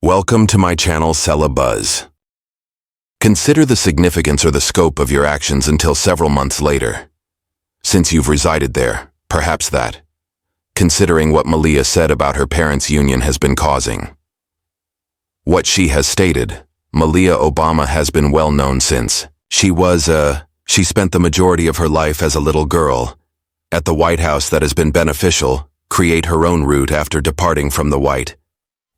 Welcome to my channel Sella Buzz. Consider the significance or the scope of your actions until several months later. Since you've resided there, perhaps that. Considering what Malia said about her parents' union has been causing. What she has stated, Malia Obama has been well known since. She spent the majority of her life as a little girl at the White House that has been beneficial, create her own route after departing from the White.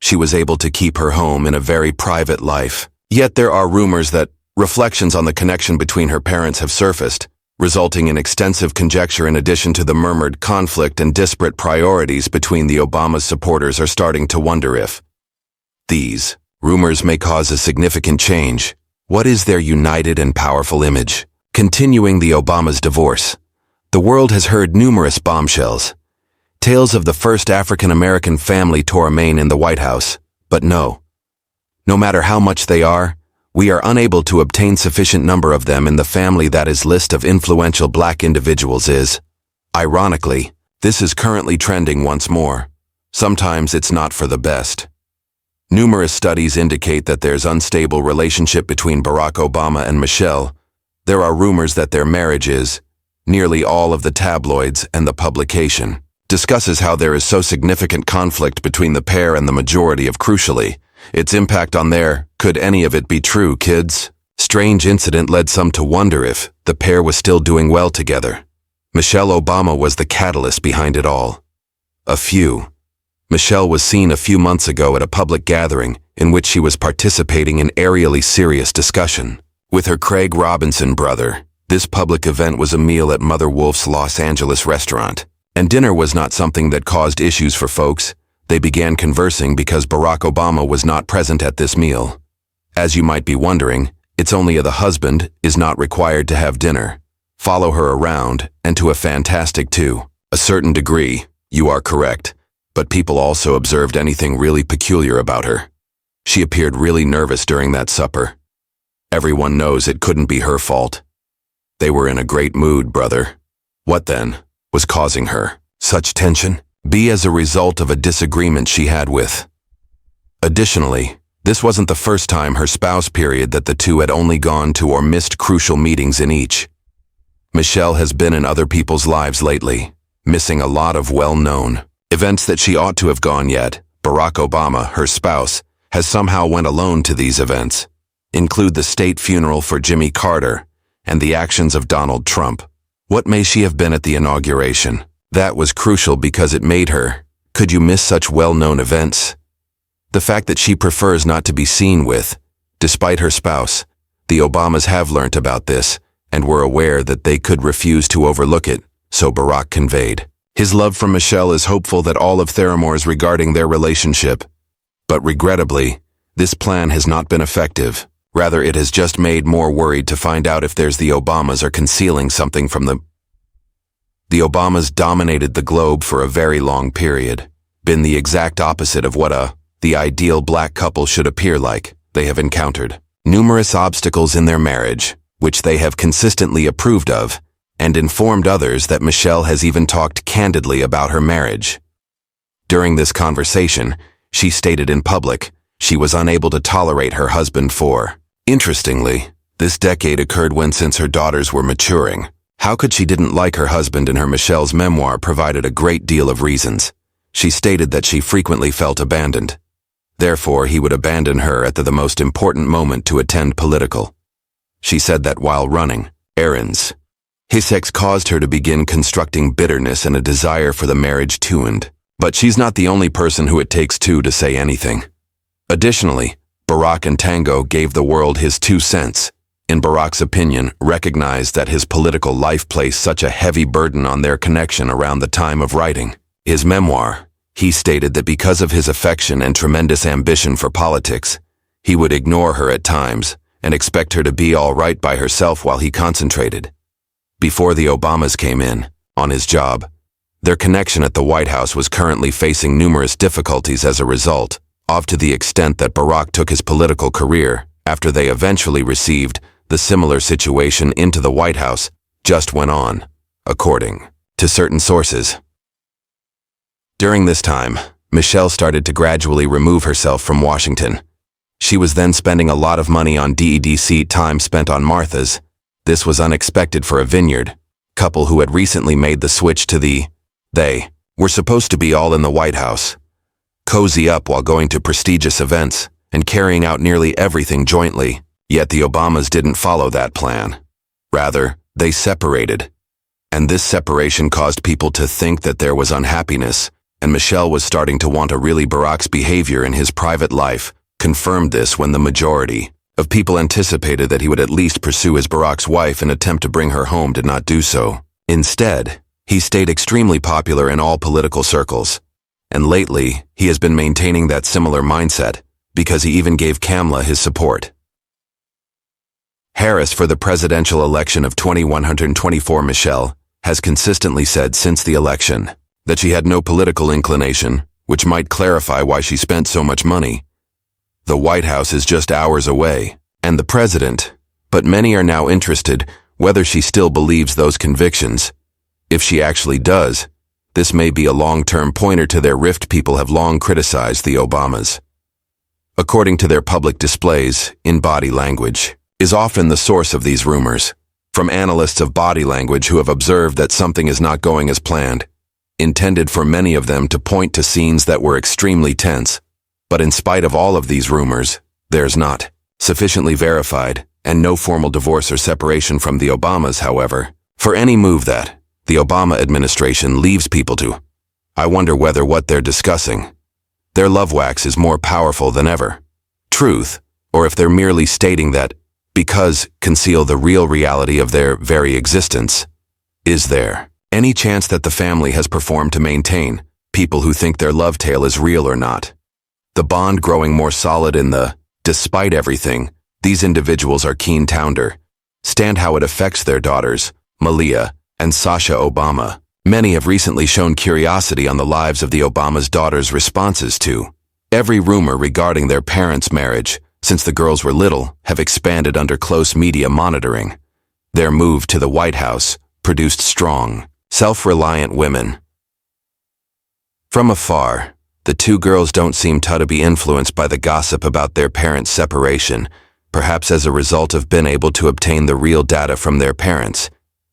She was able to keep her home in a very private life. Yet there are rumors that reflections on the connection between her parents have surfaced, resulting in extensive conjecture in addition to the murmured conflict and disparate priorities between the Obama supporters are starting to wonder if these rumors may cause a significant change. What is their united and powerful image? Continuing the Obama's divorce, the world has heard numerous bombshells. Tales of the first African-American family to remain in the White House, but no matter how much they are, we are unable to obtain sufficient number of them in the family that is list of influential black individuals is. Ironically, this is currently trending once more. Sometimes it's not for the best. Numerous studies indicate that there's unstable relationship between Barack Obama and Michelle. There are rumors that their marriage is. Nearly all of the tabloids and the publication discusses how there is so significant conflict between the pair and the majority of crucially, its impact on their, could any of it be true, kids? Strange incident led some to wonder if the pair was still doing well together. Michelle Obama was the catalyst behind it all. Michelle was seen a few months ago at a public gathering in which she was participating in aerially serious discussion with her Craig Robinson brother. This public event was a meal at Mother Wolf's Los Angeles restaurant. And dinner was not something that caused issues for folks. They began conversing because Barack Obama was not present at this meal. As you might be wondering, it's only the husband is not required to have dinner. Follow her around, and to a fantastic to a certain degree, you are correct. But people also observed anything really peculiar about her. She appeared really nervous during that supper. Everyone knows it couldn't be her fault. They were in a great mood, brother. What then was causing her such tension? Be as a result of a disagreement she had with. Additionally, this wasn't the first time her spouse period that the two had only gone to or missed crucial meetings in each. Michelle has been in other people's lives lately, missing a lot of well-known events that she ought to have gone yet. Barack Obama, her spouse, has somehow went alone to these events, include the state funeral for Jimmy Carter and the actions of Donald Trump. What may she have been at the inauguration? That was crucial because it made her. Could you miss such well-known events? The fact that she prefers not to be seen with, despite her spouse. The Obamas have learnt about this and were aware that they could refuse to overlook it, so Barack conveyed. His love for Michelle is hopeful that all of Theramore's regarding their relationship. But regrettably, this plan has not been effective. Rather, it has just made more worried to find out if the Obamas are concealing something from them. The Obamas dominated the globe for a very long period, been the exact opposite of what the ideal black couple should appear like. They have encountered numerous obstacles in their marriage, which they have consistently approved of, and informed others that Michelle has even talked candidly about her marriage. During this conversation, she stated in public she was unable to tolerate her husband for. Interestingly, this decade occurred when since her daughters were maturing. How could she didn't like her husband? In her Michelle's memoir provided a great deal of reasons. She stated that she frequently felt abandoned. Therefore, he would abandon her at the most important moment to attend political. She said that while running errands, his ex caused her to begin constructing bitterness and a desire for the marriage to end. But she's not the only person who it takes two to say anything. Additionally, Barack and Tango gave the world his 2 cents. In Barack's opinion, recognized that his political life placed such a heavy burden on their connection around the time of writing his memoir. He stated that because of his affection and tremendous ambition for politics, he would ignore her at times and expect her to be all right by herself while he concentrated. Before the Obamas came in on his job, their connection at the White House was currently facing numerous difficulties as a result, to the extent that Barack took his political career after they eventually received the similar situation into the White House just went on, according to certain sources. During this time, Michelle started to gradually remove herself from Washington. She was then spending a lot of money on DEDC time spent on Martha's. This was unexpected for a vineyard couple who had recently made the switch to they were supposed to be all in the White House, cozy up while going to prestigious events and carrying out nearly everything jointly. Yet the Obamas didn't follow that plan. Rather, they separated. And this separation caused people to think that there was unhappiness, and Michelle was starting to want a really Barack's behavior in his private life confirmed this when the majority of people anticipated that he would at least pursue his Barack's wife and attempt to bring her home did not do so. Instead, he stayed extremely popular in all political circles. And lately, he has been maintaining that similar mindset because he even gave Kamala his support. Harris for the presidential election of 2124. Michelle has consistently said since the election that she had no political inclination, which might clarify why she spent so much money. The White House is just hours away, and the president, but many are now interested whether she still believes those convictions. If she actually does, this may be a long-term pointer to their rift people have long criticized the Obamas. According to their public displays in body language, is often the source of these rumors, from analysts of body language who have observed that something is not going as planned, intended for many of them to point to scenes that were extremely tense. But in spite of all of these rumors, there's not sufficiently verified and no formal divorce or separation from the Obamas, however, for any move that the Obama administration leaves people to. I wonder whether what they're discussing, their love wax, is more powerful than ever. Truth, or if they're merely stating that because conceal the real reality of their very existence. Is there any chance that the family has performed to maintain people who think their love tale is real or not? The bond growing more solid in the, despite everything, these individuals are keen to understand how it affects their daughters, Malia and Sasha Obama. Many have recently shown curiosity on the lives of the Obama's daughters' responses to every rumor regarding their parents' marriage since the girls were little have expanded under close media monitoring. Their move to the White House produced strong, self-reliant women. From afar, the two girls don't seem to be influenced by the gossip about their parents' separation, perhaps as a result of being able to obtain the real data from their parents.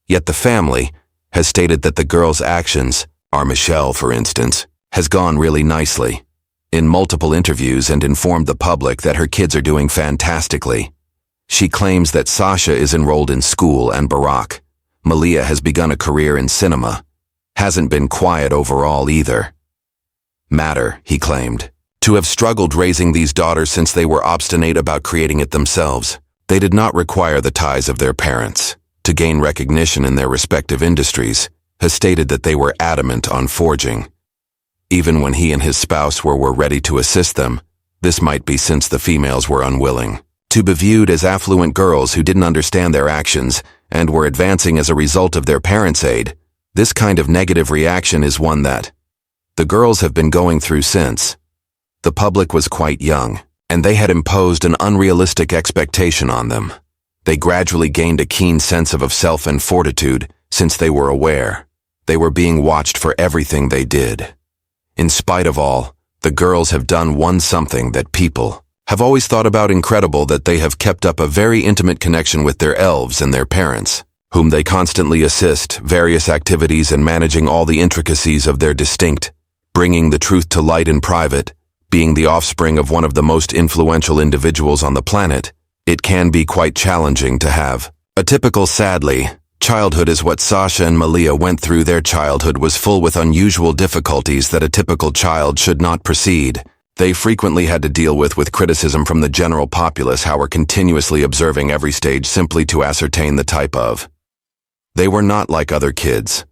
Yet the family has stated that the girls' actions, our Michelle, for instance, has gone really nicely in multiple interviews and informed the public that her kids are doing fantastically. She claims that Sasha is enrolled in school and Barack, Malia, has begun a career in cinema. Hasn't been quiet overall either. Matter, he claimed, to have struggled raising these daughters since they were obstinate about creating it themselves. They did not require the ties of their parents to gain recognition in their respective industries, has stated that they were adamant on forging. Even when he and his spouse were ready to assist them, this might be since the females were unwilling to be viewed as affluent girls who didn't understand their actions and were advancing as a result of their parents' aid. This kind of negative reaction is one that the girls have been going through since the public was quite young, and they had imposed an unrealistic expectation on them. They gradually gained a keen sense of self and fortitude since they were aware they were being watched for everything they did. In spite of all, the girls have done something that people have always thought about incredible, that they have kept up a very intimate connection with their elves and their parents, whom they constantly assist various activities and managing all the intricacies of their distinct, bringing the truth to light in private. Being the offspring of one of the most influential individuals on the planet, it can be quite challenging to have a typical, sadly, childhood is what Sasha and Malia went through. Their childhood was full with unusual difficulties that a typical child should not proceed. They frequently had to deal with criticism from the general populace, how were continuously observing every stage simply to ascertain the type of. They were not like other kids.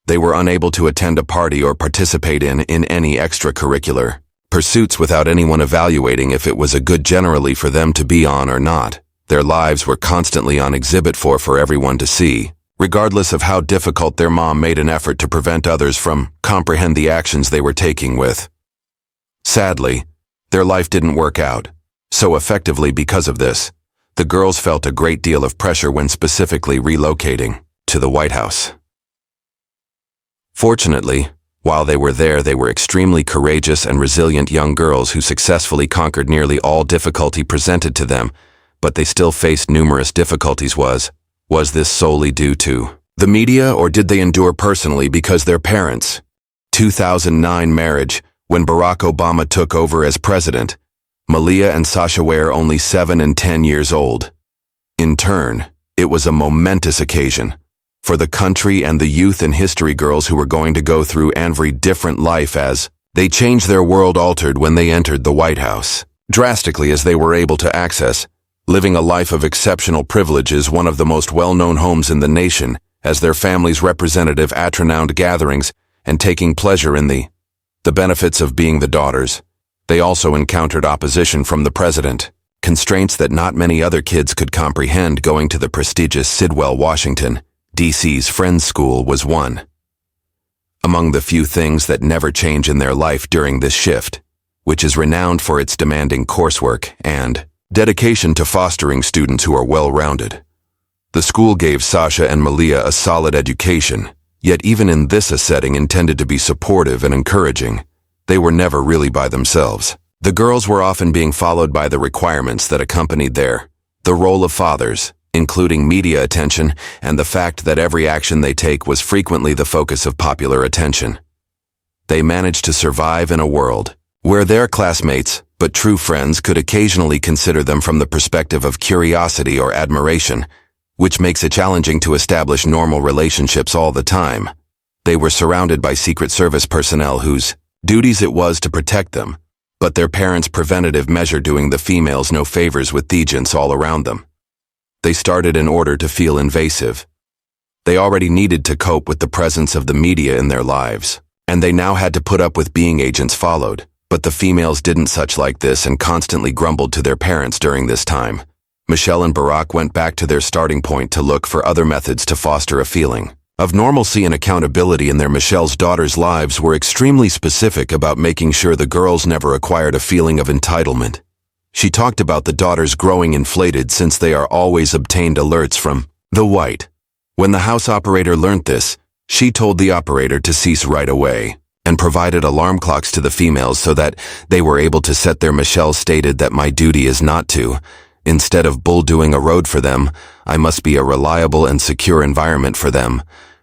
They were unable to attend a party or participate in any extracurricular pursuits without anyone evaluating if it was a good generally for them to be on or not. Their lives were constantly on exhibit for everyone to see, regardless of how difficult their mom made an effort to prevent others from comprehend the actions they were taking with. Sadly, their life didn't work out so effectively because of this. The girls felt a great deal of pressure when specifically relocating to the White House. Fortunately, While they were there, they were extremely courageous and resilient young girls who successfully conquered nearly all difficulty presented to them, but they still faced numerous difficulties. Was this solely due to the media, or did they endure personally because their parents? 2009 marriage. When Barack Obama took over as president, Malia and Sasha were only 7 and 10 years old. In turn, it was a momentous occasion for the country and the youth and history girls who were going to go through every different life as they changed. Their world altered when they entered the White House, drastically, as they were able to access living a life of exceptional privileges, one of the most well-known homes in the nation, as their family's representative at renowned gatherings and taking pleasure in the benefits of being the daughters. They also encountered opposition from the president, constraints that not many other kids could comprehend. Going to the prestigious Sidwell, Washington, D.C.'s Friends School was one among the few things that never change in their life during this shift, which is renowned for its demanding coursework and dedication to fostering students who are well-rounded. The school gave Sasha and Malia a solid education, yet even in this a setting intended to be supportive and encouraging, they were never really by themselves. The girls were often being followed by the requirements that accompanied the role of fathers, including media attention and the fact that every action they take was frequently the focus of popular attention. They managed to survive in a world where their classmates, but true friends, could occasionally consider them from the perspective of curiosity or admiration, which makes it challenging to establish normal relationships all the time. They were surrounded by Secret Service personnel whose duties it was to protect them, but their parents' preventative measure doing the females no favors with the agents all around them. They started in order to feel invasive. They already needed to cope with the presence of the media in their lives, and they now had to put up with being agents followed. But the females didn't such like this and constantly grumbled to their parents during this time. Michelle and Barack went back to their starting point to look for other methods to foster a feeling of normalcy and accountability in their Michelle's daughters' lives were extremely specific about making sure the girls never acquired a feeling of entitlement. She talked about the daughters growing inflated since they are always obtained alerts from the White. When the house operator learned this, she told the operator to cease right away and provided alarm clocks to the females so that they were able to set their. Michelle stated that my duty is not to, instead of bulldoing a road for them, I must be a reliable and secure environment for them,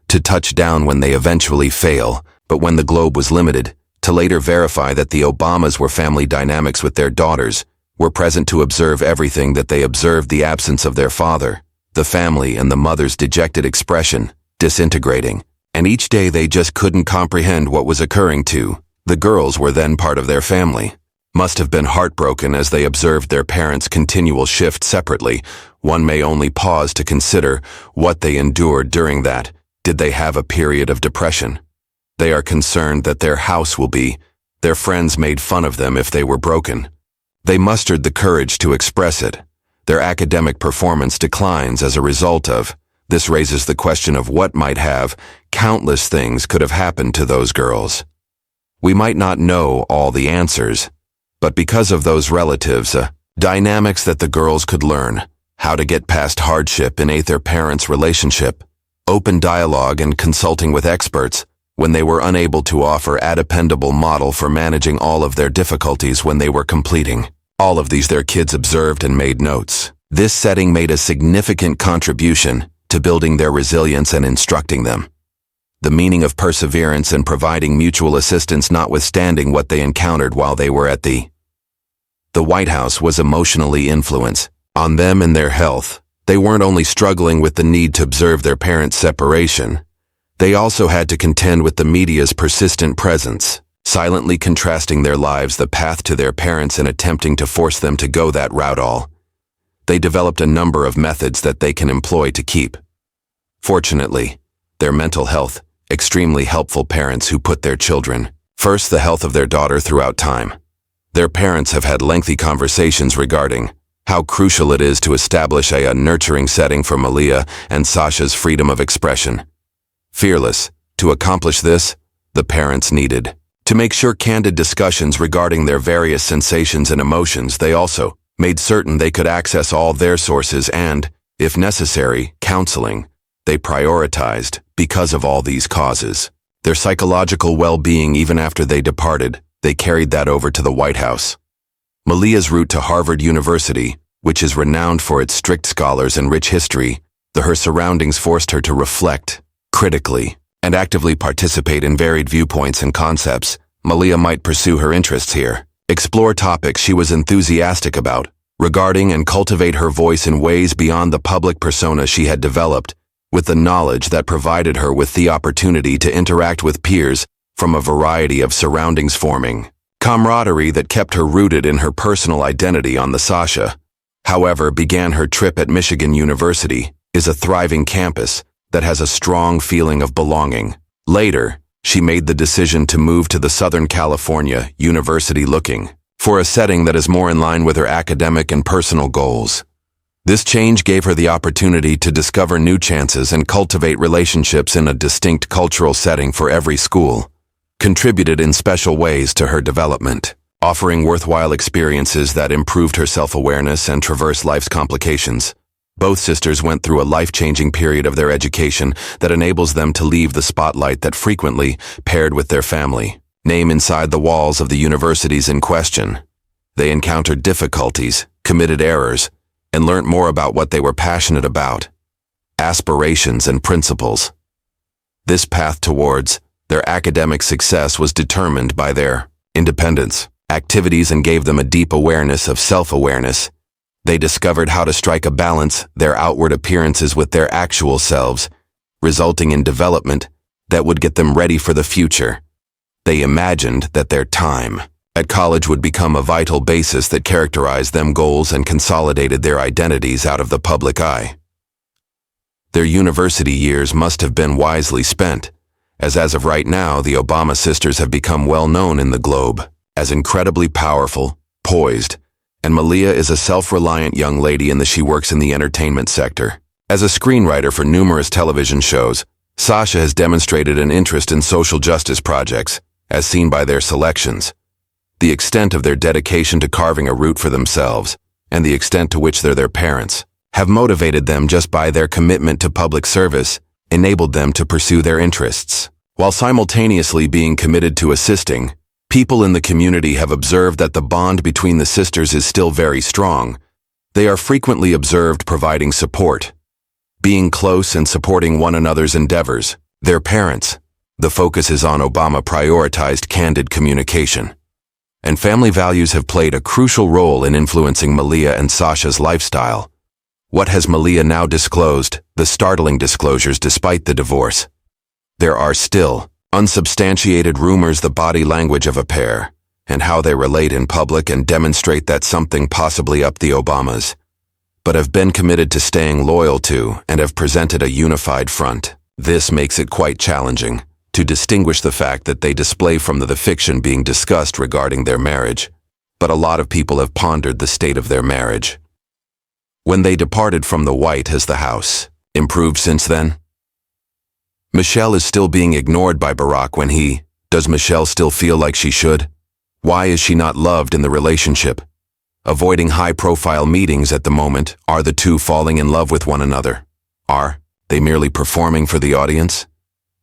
to touch down when they eventually fail, but when the globe was limited, to later verify that the Obamas were family dynamics with their daughters, were present to observe everything that they observed, the absence of their father, the family and the mother's dejected expression, disintegrating. And each day they just couldn't comprehend what was occurring to. The girls were then part of their family. Must have been heartbroken as they observed their parents' continual shift separately. One may only pause to consider what they endured during that. Did they have a period of depression? They are concerned that their house will be. Their friends made fun of them if they were broken. They mustered the courage to express it. Their academic performance declines as a result of. This raises the question of what might have. Countless things could have happened to those girls. We might not know all the answers, but because of those relatives, dynamics that the girls could learn, how to get past hardship in their parents' relationship, open dialogue and consulting with experts when they were unable to offer a dependable model for managing all of their difficulties when they were completing. All of these their kids observed and made notes. This setting made a significant contribution to building their resilience and instructing them. The meaning of perseverance and providing mutual assistance notwithstanding what they encountered while they were at the White House was emotionally influenced on them and their health. They weren't only struggling with the need to observe their parents' separation, they also had to contend with the media's persistent presence, silently contrasting their lives, the path to their parents, and attempting to force them to go that route. They developed a number of methods that they can employ to keep, fortunately, their mental health. Extremely helpful parents who put their children first, the health of their daughter throughout time. Their parents have had lengthy conversations regarding how crucial it is to establish a nurturing setting for Malia and Sasha's freedom of expression. Fearless. To accomplish this, the parents needed to make sure candid discussions regarding their various sensations and emotions. They also made certain they could access all their sources and, if necessary, counseling. They prioritized, because of all these causes, Their psychological well-being even after they departed, they carried that over to the White House. Malia's route to Harvard University, which is renowned for its strict scholars and rich history, her surroundings forced her to reflect, critically, and actively participate in varied viewpoints and concepts. Malia might pursue her interests here, explore topics she was enthusiastic about, regarding and cultivate her voice in ways beyond the public persona she had developed, with the knowledge that provided her with the opportunity to interact with peers from a variety of surroundings, forming camaraderie that kept her rooted in her personal identity on the Sasha. However, began her trip at Michigan University, is a thriving campus that has a strong feeling of belonging. Later, she made the decision to move to the Southern California University, looking for a setting that is more in line with her academic and personal goals. This change gave her the opportunity to discover new chances and cultivate relationships in a distinct cultural setting for every school, contributed in special ways to her development, offering worthwhile experiences that improved her self-awareness and traversed life's complications. Both sisters went through a life-changing period of their education that enables them to leave the spotlight that frequently paired with their family name inside the walls of the universities in question. They encountered difficulties, committed errors, and learnt more about what they were passionate about, aspirations and principles. This path towards their academic success was determined by their independence activities and gave them a deep awareness of self-awareness. They discovered how to strike a balance their outward appearances with their actual selves, resulting in development that would get them ready for the future. They imagined that their time at college would become a vital basis that characterized them goals and consolidated their identities out of the public eye. Their university years must have been wisely spent, as of right now the Obama sisters have become well known in the globe as incredibly powerful, poised, and Malia is a self-reliant young lady she works in the entertainment sector. As a screenwriter for numerous television shows, Sasha has demonstrated an interest in social justice projects, as seen by their selections. The extent of their dedication to carving a route for themselves, and the extent to which their parents have motivated them just by their commitment to public service, enabled them to pursue their interests. While simultaneously being committed to assisting, people in the community have observed that the bond between the sisters is still very strong. They are frequently observed providing support, being close and supporting one another's endeavors. Their parents, the focus is on Obama prioritized candid communication, and family values have played a crucial role in influencing Malia and Sasha's lifestyle. What has Malia now disclosed? The startling disclosures despite the divorce. There are still unsubstantiated rumors the body language of a pair, and how they relate in public and demonstrate that something possibly up the Obamas, but have been committed to staying loyal to and have presented a unified front. This makes it quite challenging to distinguish the fact that they display from the fiction being discussed regarding their marriage, but a lot of people have pondered the state of their marriage. When they departed from the White, has the house improved since then? Michelle is still being ignored by Barack when does Michelle still feel like she should? Why is she not loved in the relationship? Avoiding high-profile meetings at the moment, are the two falling in love with one another? Are they merely performing for the audience?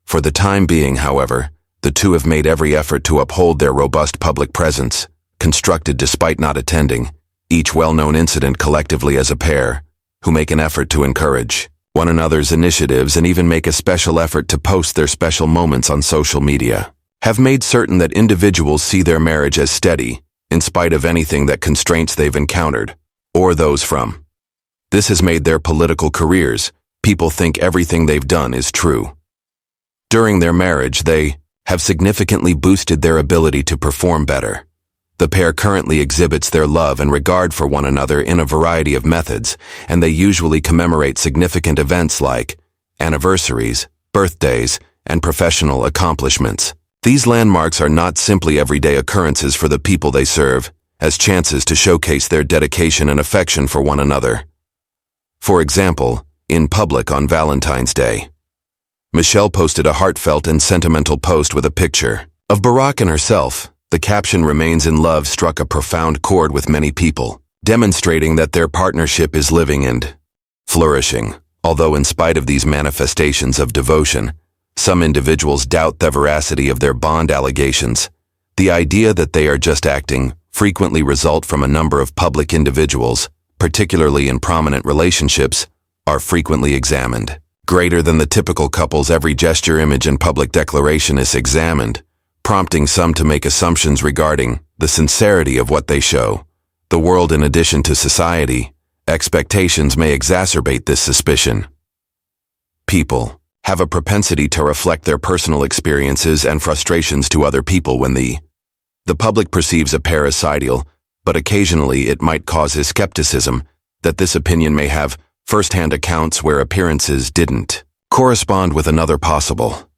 For the time being, however, the two have made every effort to uphold their robust public presence, constructed despite not attending each well-known incident collectively as a pair, who make an effort to encourage one another's initiatives and even make a special effort to post their special moments on social media, have made certain that individuals see their marriage as steady, in spite of anything that constraints they've encountered, or those from. This has made their political careers, people think everything they've done is true. During their marriage, they have significantly boosted their ability to perform better. The pair currently exhibits their love and regard for one another in a variety of methods, and they usually commemorate significant events like anniversaries, birthdays, and professional accomplishments. These landmarks are not simply everyday occurrences for the people they serve, as chances to showcase their dedication and affection for one another. For example, in public on Valentine's Day, Michelle posted a heartfelt and sentimental post with a picture of Barack and herself. The caption "Remains in love" struck a profound chord with many people, demonstrating that their partnership is living and flourishing. Although in spite of these manifestations of devotion, Some individuals doubt the veracity of their bond allegations. The idea that they are just acting frequently result from a number of public individuals, particularly in prominent relationships, are frequently examined. Greater than the typical couple's every gesture, image, and public declaration is examined, prompting some to make assumptions regarding the sincerity of what they show. The world, in addition to society, expectations may exacerbate this suspicion. People have a propensity to reflect their personal experiences and frustrations to other people when the public perceives a pair as ideal, but occasionally it might cause his skepticism that this opinion may have first-hand accounts where appearances didn't correspond with another possible.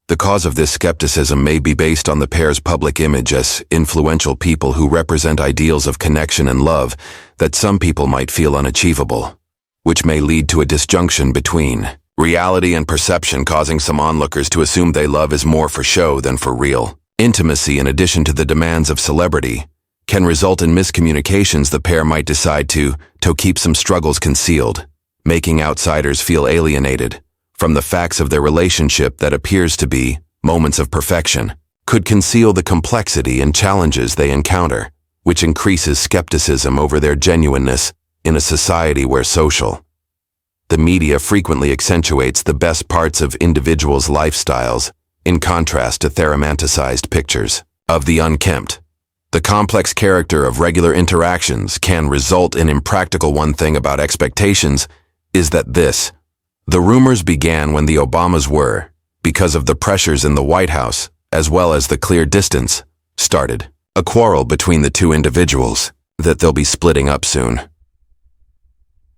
The cause of this skepticism may be based on the pair's public image as influential people who represent ideals of connection and love that some people might feel unachievable, which may lead to a disjunction between reality and perception, causing some onlookers to assume they love is more for show than for real. Intimacy, in addition to the demands of celebrity, can result in miscommunications. The pair might decide to keep some struggles concealed, making outsiders feel alienated from the facts of their relationship that appears to be moments of perfection, could conceal the complexity and challenges they encounter, which increases skepticism over their genuineness in a society where the media frequently accentuates the best parts of individuals' lifestyles, in contrast to romanticized pictures of the unkempt. The complex character of regular interactions can result in impractical. One thing about expectations is that the rumors began when the Obamas were, because of the pressures in the White House, as well as the clear distance, started a quarrel between the two individuals that they'll be splitting up soon.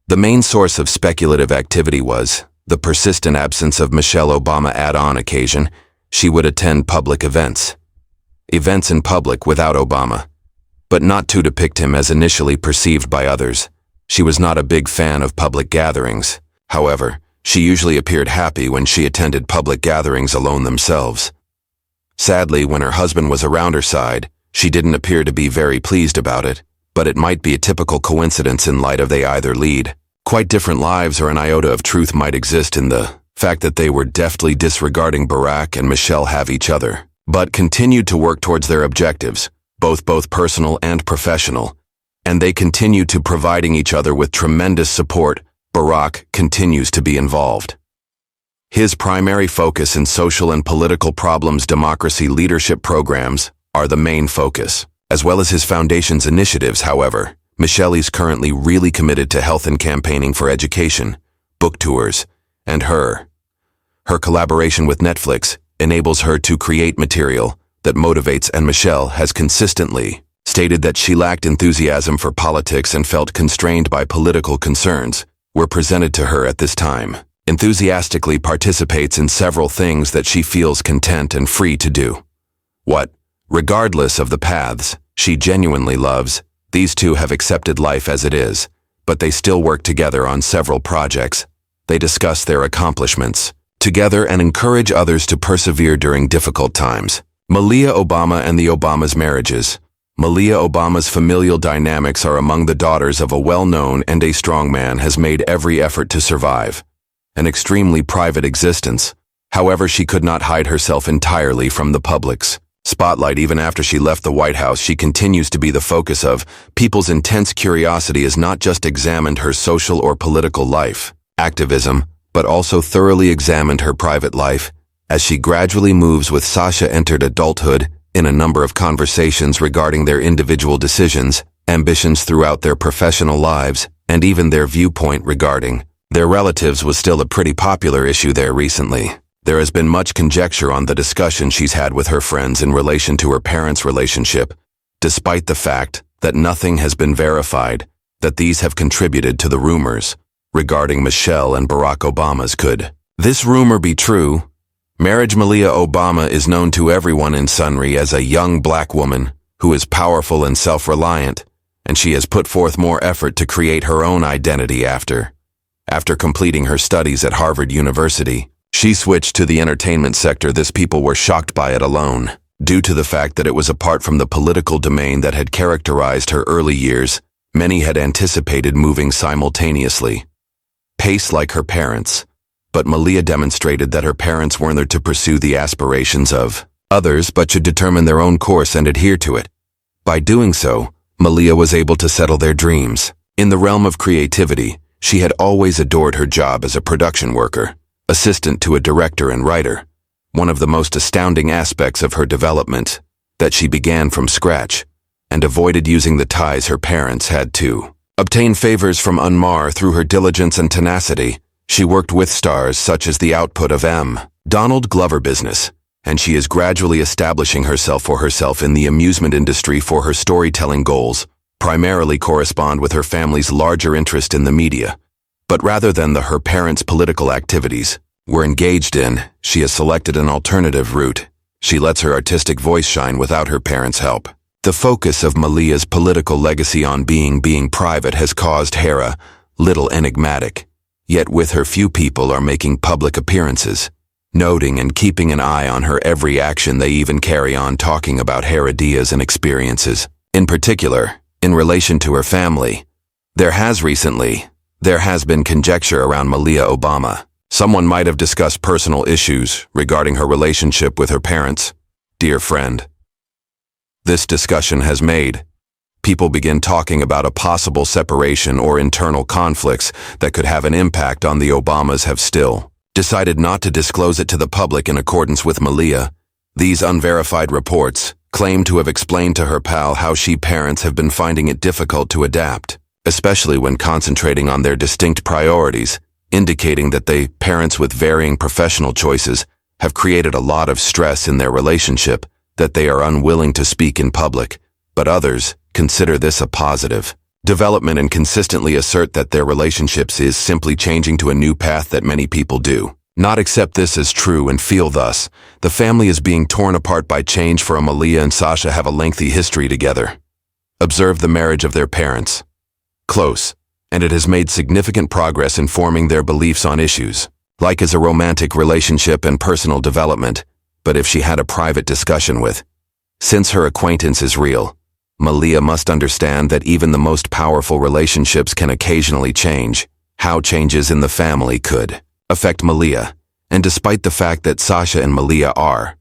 The main source of speculative activity was the persistent absence of Michelle Obama. On occasion, she would attend public events in public without Obama, but not to depict him as initially perceived by others. She was not a big fan of public gatherings. However, she usually appeared happy when she attended public gatherings alone themselves. Sadly, when her husband was around her side, she didn't appear to be very pleased about it, but it might be a typical coincidence in light of they either lead quite different lives or an iota of truth might exist in the fact that they were deftly disregarding Barack and Michelle have each other, but continued to work towards their objectives, both personal and professional, and they continue to providing each other with tremendous support. Barack continues to be involved. His primary focus in social and political problems, democracy leadership programs are the main focus, as well as his foundation's initiatives. However, Michelle is currently really committed to health and campaigning for education, book tours, and her collaboration with Netflix enables her to create material that motivates, and Michelle has consistently stated that she lacked enthusiasm for politics and felt constrained by political concerns were presented to her at this time. Enthusiastically participates in several things that she feels content and free to do. Regardless of the paths she genuinely loves, these two have accepted life as it is, but they still work together on several projects. They discuss their accomplishments together and encourage others to persevere during difficult times. Malia Obama and the Obamas' marriages. Malia Obama's familial dynamics are among the daughters of a well-known and a strong man has made every effort to survive an extremely private existence. However, she could not hide herself entirely from the public's spotlight. Even after she left the White House, she continues to be the focus of people's intense curiosity. Has not just examined her social or political life, activism, but also thoroughly examined her private life. As she gradually moves with Sasha entered adulthood, in a number of conversations regarding their individual decisions, ambitions throughout their professional lives, and even their viewpoint regarding their relatives was still a pretty popular issue there recently. There has been much conjecture on the discussion she's had with her friends in relation to her parents' relationship, despite the fact that nothing has been verified that these have contributed to the rumors regarding Michelle and Barack Obama's. Could this rumor be true? Marriage. Malia Obama is known to everyone in Sunri as a young black woman who is powerful and self-reliant, and she has put forth more effort to create her own identity after completing her studies at Harvard University. She switched to the entertainment sector. This people were shocked by it alone, due to the fact that it was apart from the political domain that had characterized her early years. Many had anticipated moving simultaneously, pace like her parents, but Malia demonstrated that her parents weren't there to pursue the aspirations of others but should determine their own course and adhere to it. By doing so, Malia was able to settle their dreams. In the realm of creativity, she had always adored her job as a production worker, assistant to a director and writer. One of the most astounding aspects of her development, that she began from scratch, and avoided using the ties her parents had to obtain favors from Unheard through her diligence and tenacity. She worked with stars such as the output of M. Donald Glover business, and she is gradually establishing herself in the amusement industry for her storytelling goals, primarily correspond with her family's larger interest in the media. But rather than her parents' political activities were engaged in, she has selected an alternative route. She lets her artistic voice shine without her parents' help. The focus of Malia's political legacy on being private has caused Hera little enigmatic. Yet with her, few people are making public appearances, noting and keeping an eye on her every action. They even carry on talking about her ideas and experiences. In particular, in relation to her family, there has been conjecture around Malia Obama. Someone might have discussed personal issues regarding her relationship with her parents. Dear friend, this discussion has made people begin talking about a possible separation or internal conflicts that could have an impact on the Obamas have still decided not to disclose it to the public in accordance with Malia. These unverified reports claim to have explained to her pal how she parents have been finding it difficult to adapt, especially when concentrating on their distinct priorities, indicating that they parents with varying professional choices have created a lot of stress in their relationship that they are unwilling to speak in public, but others consider this a positive development and consistently assert that their relationships is simply changing to a new path that many people do not accept this as true and feel thus the family is being torn apart by change. For Malia and Sasha have a lengthy history together. Observe the marriage of their parents. Close, and it has made significant progress in forming their beliefs on issues, like as a romantic relationship and personal development. But if she had a private discussion with, since her acquaintance is real, Malia must understand that even the most powerful relationships can occasionally change. How changes in the family could affect Malia, and despite the fact that Sasha and Malia are,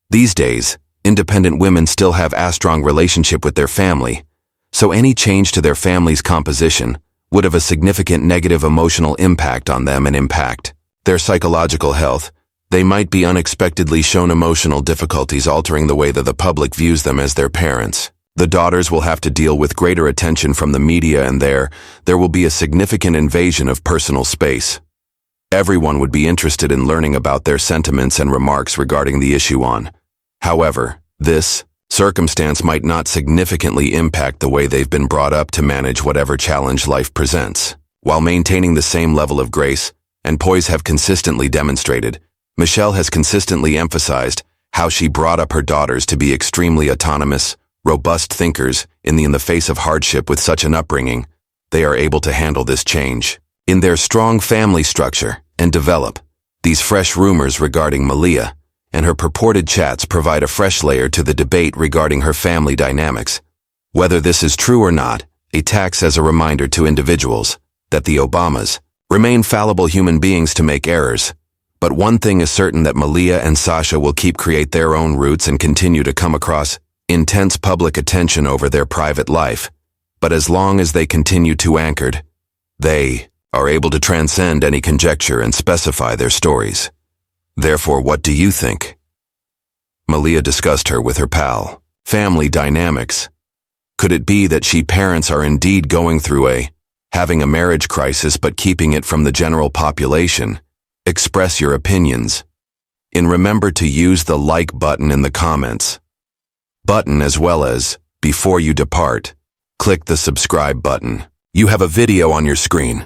these days, independent women still have a strong relationship with their family, so any change to their family's composition would have a significant negative emotional impact on them and impact their psychological health. They might be unexpectedly shown emotional difficulties, altering the way that the public views them as their parents. The daughters will have to deal with greater attention from the media, and there will be a significant invasion of personal space. Everyone would be interested in learning about their sentiments and remarks regarding the issue on. However, this circumstance might not significantly impact the way they've been brought up to manage whatever challenge life presents. While maintaining the same level of grace and poise have consistently demonstrated, Michelle has consistently emphasized how she brought up her daughters to be extremely autonomous, robust thinkers. In the face of hardship with such an upbringing, they are able to handle this change in their strong family structure and develop. These fresh rumors regarding Malia and her purported chats provide a fresh layer to the debate regarding her family dynamics. Whether this is true or not, it acts as a reminder to individuals that the Obamas remain fallible human beings to make errors. But one thing is certain, that Malia and Sasha will create their own roots and continue to come across intense public attention over their private life. But as long as they continue to anchored, they are able to transcend any conjecture and specify their stories. Therefore, what do you think? Malia discussed her with her pal. Family dynamics. Could it be that she parents are indeed going through having a marriage crisis but keeping it from the general population? Express your opinions. And remember to use the like button in the comments button, as well as, before you depart, click the subscribe button. You have a video on your screen.